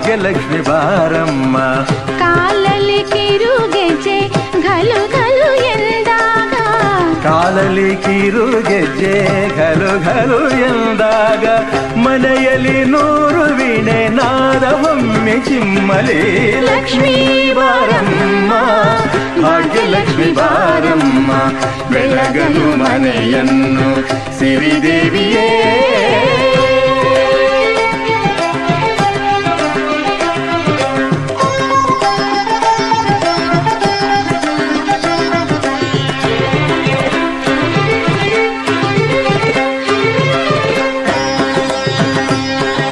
ಭಾಗ್ಯಲಕ್ಷ್ಮಿ ಬಾರಮ್ಮ. ಕಾಲಲ್ಲಿ ಕಿರುಗೆಜ್ಜೆ ಘಲು ಘಲು ಎಂದಾಗ, ಕಾಲಲ್ಲಿ ಕಿರುಗೆಜ್ಜೆ ಘಲು ಘಲು ಎಂದಾಗ, ಮನೆಯಲ್ಲಿ 100 ವೀಣೆ ನಾದವೊಮ್ಮೆ ಚಿಮ್ಮಲಿ. ಲಕ್ಷ್ಮೀ ಬಾರಮ್ಮ, ಭಾಗ್ಯಲಕ್ಷ್ಮಿ ಬಾರಮ್ಮ, ಬೆಳಗಲು ಮನೆಯನ್ನು ಸಿರಿದೇವಿಯೇ.